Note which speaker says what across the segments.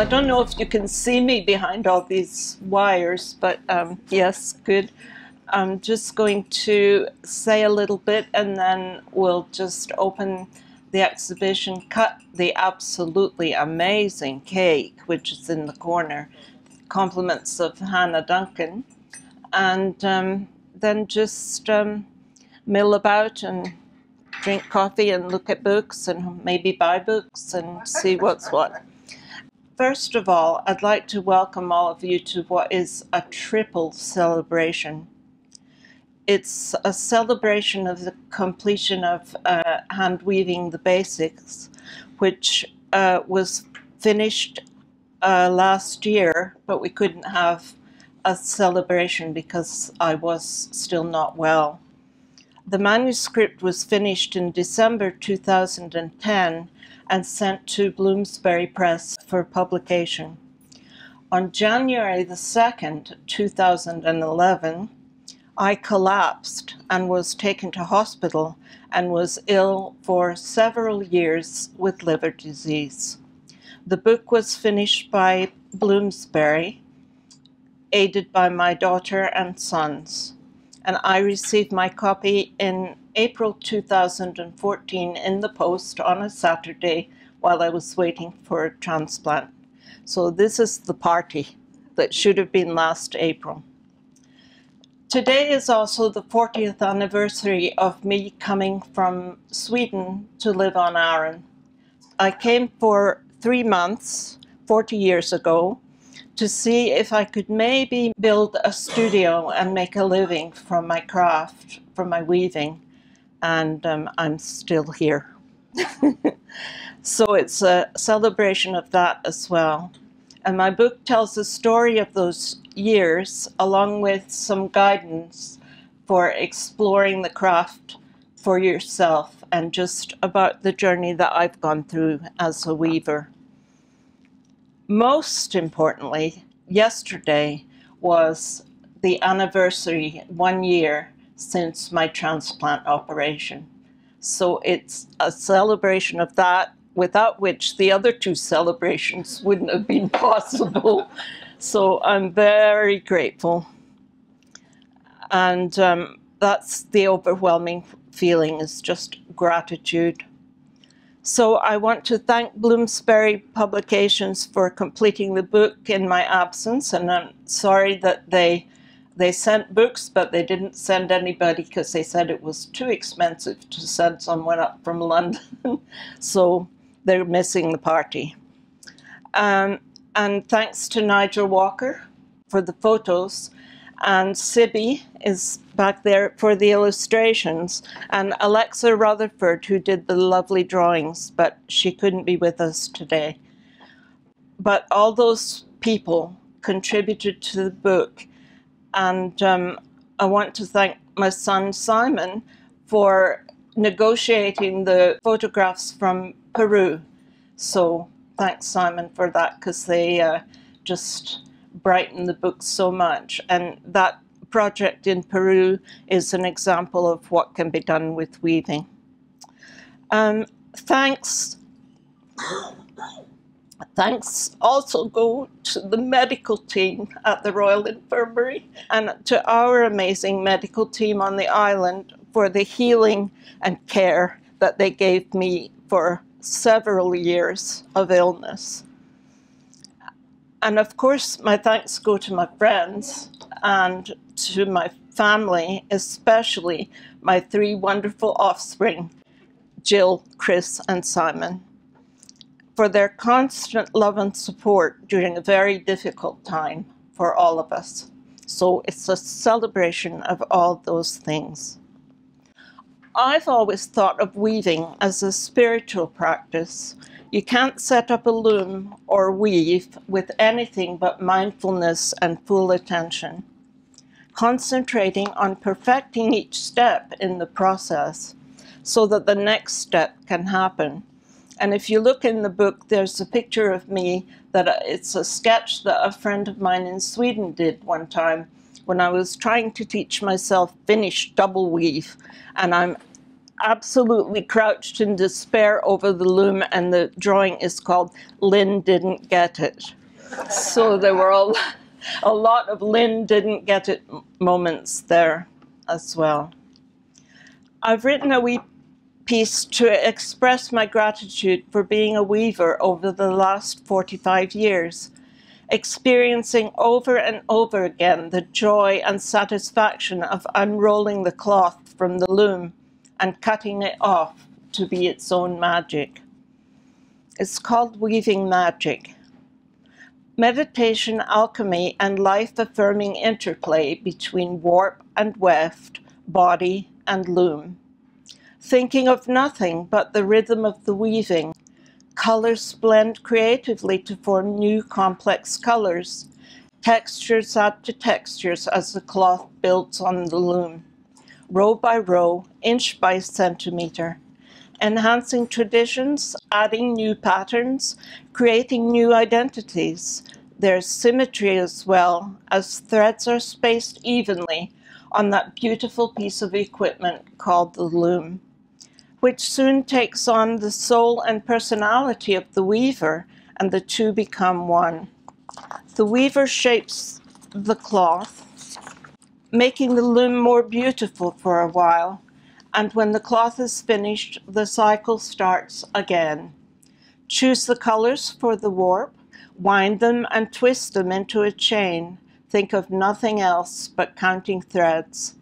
Speaker 1: I don't know if you can see me behind all these wires, but yes, good. I'm just going to say a little bit and then we'll just open the exhibition, cut the absolutely amazing cake, which is in the corner, compliments of Hannah Duncan, and then just mill about and drink coffee and look at books and maybe buy books and see what's what. First of all, I'd like to welcome all of you to what is a triple celebration. It's a celebration of the completion of hand weaving the basics, which was finished last year, but we couldn't have a celebration because I was still not well. The manuscript was finished in December 2010 and sent to Bloomsbury Press for publication. On January the 2nd, 2011, I collapsed and was taken to hospital and was ill for several years with liver disease. The book was finished by Bloomsbury, aided by my daughter and sons, and I received my copy in April 2014 in the post on a Saturday while I was waiting for a transplant. So this is the party that should have been last April. Today is also the 40th anniversary of me coming from Sweden to live on Arran. I came for 3 months, 40 years ago, to see if I could maybe build a studio and make a living from my craft, from my weaving, and I'm still here. So it's a celebration of that as well. And my book tells the story of those years, along with some guidance for exploring the craft for yourself and just about the journey that I've gone through as a weaver. Most importantly, yesterday was the anniversary, 1 year since my transplant operation. So it's a celebration of that, without which the other 2 celebrations wouldn't have been possible. So I'm very grateful. And that's the overwhelming feeling, is just gratitude. So I want to thank Bloomsbury Publications for completing the book in my absence, and I'm sorry that they sent books, but they didn't send anybody because they said it was too expensive to send someone up from London. So they're missing the party. And thanks to Nigel Walker for the photos, and Sibby is back there for the illustrations, and Alexa Rutherford, who did the lovely drawings, but she couldn't be with us today. But all those people contributed to the book, and I want to thank my son Simon for negotiating the photographs from Peru. So thanks, Simon, for that, because they just brighten the book so much. And that project in Peru is an example of what can be done with weaving. Thanks also go to the medical team at the Royal Infirmary and to our amazing medical team on the island for the healing and care that they gave me for several years of illness. And of course, my thanks go to my friends and to my family, especially my 3 wonderful offspring, Jill, Chris, and Simon, for their constant love and support during a very difficult time for all of us. So it's a celebration of all those things. I've always thought of weaving as a spiritual practice. You can't set up a loom or weave with anything but mindfulness and full attention, concentrating on perfecting each step in the process so that the next step can happen. And if you look in the book, there's a picture of me that it's a sketch that a friend of mine in Sweden did one time when I was trying to teach myself Finnish double weave, and I'm absolutely crouched in despair over the loom, and the drawing is called Lynn Didn't Get It. So there were a lot of Lynn didn't get it moments there as well. I've written a wee piece to express my gratitude for being a weaver over the last 45 years, experiencing over and over again the joy and satisfaction of unrolling the cloth from the loom and cutting it off to be its own magic. It's called Weaving Magic. Meditation, alchemy, and life-affirming interplay between warp and weft, body and loom. Thinking of nothing but the rhythm of the weaving. Colors blend creatively to form new complex colors. Textures add to textures as the cloth builds on the loom. Row by row, inch by centimeter. Enhancing traditions, adding new patterns, creating new identities. There's symmetry as well, as threads are spaced evenly on that beautiful piece of equipment called the loom, which soon takes on the soul and personality of the weaver, and the two become one. The weaver shapes the cloth, making the loom more beautiful for a while, and when the cloth is finished, the cycle starts again. Choose the colors for the warp, wind them and twist them into a chain. Think of nothing else but counting threads.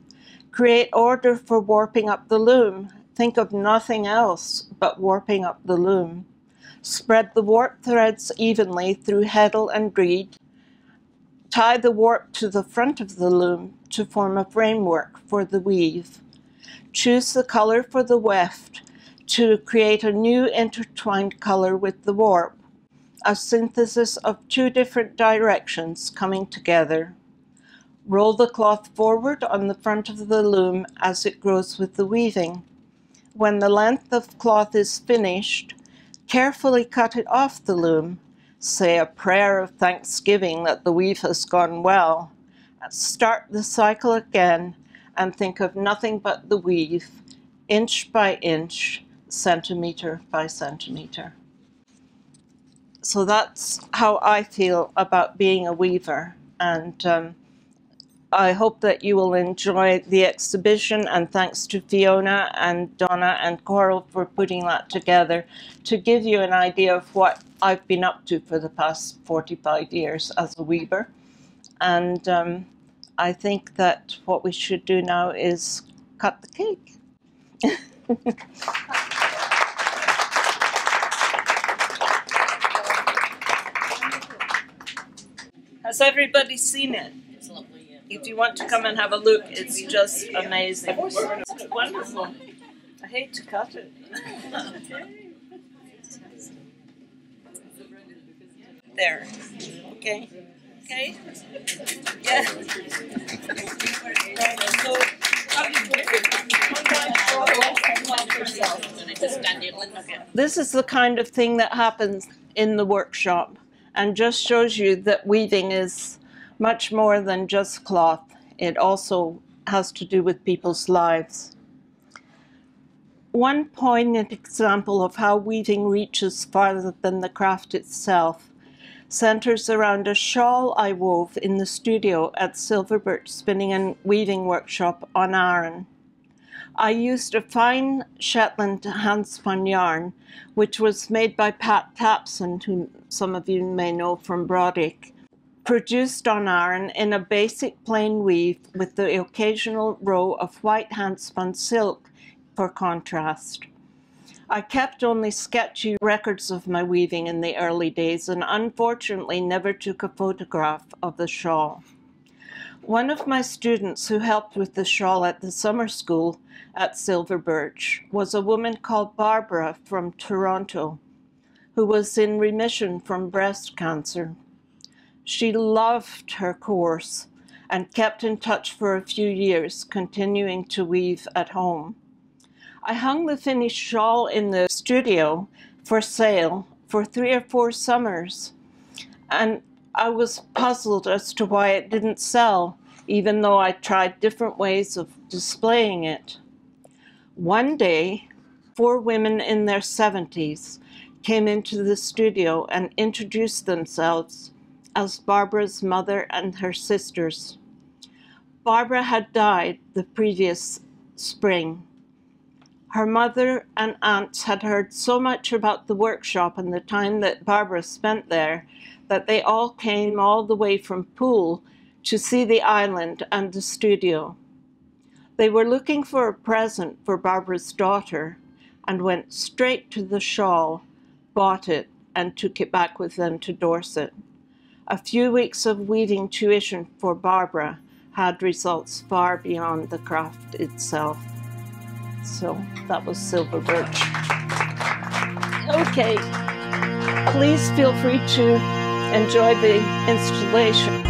Speaker 1: Create order for warping up the loom. Think of nothing else but warping up the loom. Spread the warp threads evenly through heddle and reed. Tie the warp to the front of the loom to form a framework for the weave. Choose the color for the weft to create a new intertwined color with the warp, a synthesis of two different directions coming together. Roll the cloth forward on the front of the loom as it grows with the weaving. When the length of cloth is finished, carefully cut it off the loom. Say a prayer of thanksgiving that the weave has gone well. Start the cycle again and think of nothing but the weave, inch by inch, centimeter by centimeter. So that's how I feel about being a weaver, and I hope that you will enjoy the exhibition, and thanks to Fiona and Donna and Coral for putting that together to give you an idea of what I've been up to for the past 45 years as a weaver. And I think that what we should do now is cut the cake. Has everybody seen it?
Speaker 2: It's lovely, yeah.
Speaker 1: If you want to come and have a look, it's just amazing. It's wonderful. I hate to cut it. There. Okay. Okay. Yeah. So, this is the kind of thing that happens in the workshop, and just shows you that weaving is much more than just cloth. It also has to do with people's lives. One poignant example of how weaving reaches farther than the craft itself centers around a shawl I wove in the studio at Silverbirch Spinning and Weaving Workshop on Arran. I used a fine Shetland handspun yarn, which was made by Pat Tapson, whom some of you may know from Brodick, produced on Arran in a basic plain weave with the occasional row of white handspun silk for contrast. I kept only sketchy records of my weaving in the early days and unfortunately never took a photograph of the shawl. One of my students who helped with the shawl at the summer school at Silverbirch was a woman called Barbara from Toronto, who was in remission from breast cancer. She loved her course and kept in touch for a few years, continuing to weave at home. I hung the finished shawl in the studio for sale for 3 or 4 summers, and I was puzzled as to why it didn't sell, even though I tried different ways of displaying it. One day, 4 women in their 70s came into the studio and introduced themselves as Barbara's mother and her sisters. Barbara had died the previous spring. Her mother and aunts had heard so much about the workshop and the time that Barbara spent there that they all came all the way from Poole to see the island and the studio. They were looking for a present for Barbara's daughter and went straight to the shawl, bought it, and took it back with them to Dorset. A few weeks of weaving tuition for Barbara had results far beyond the craft itself. So that was silver birch. Okay, please feel free to enjoy the installation.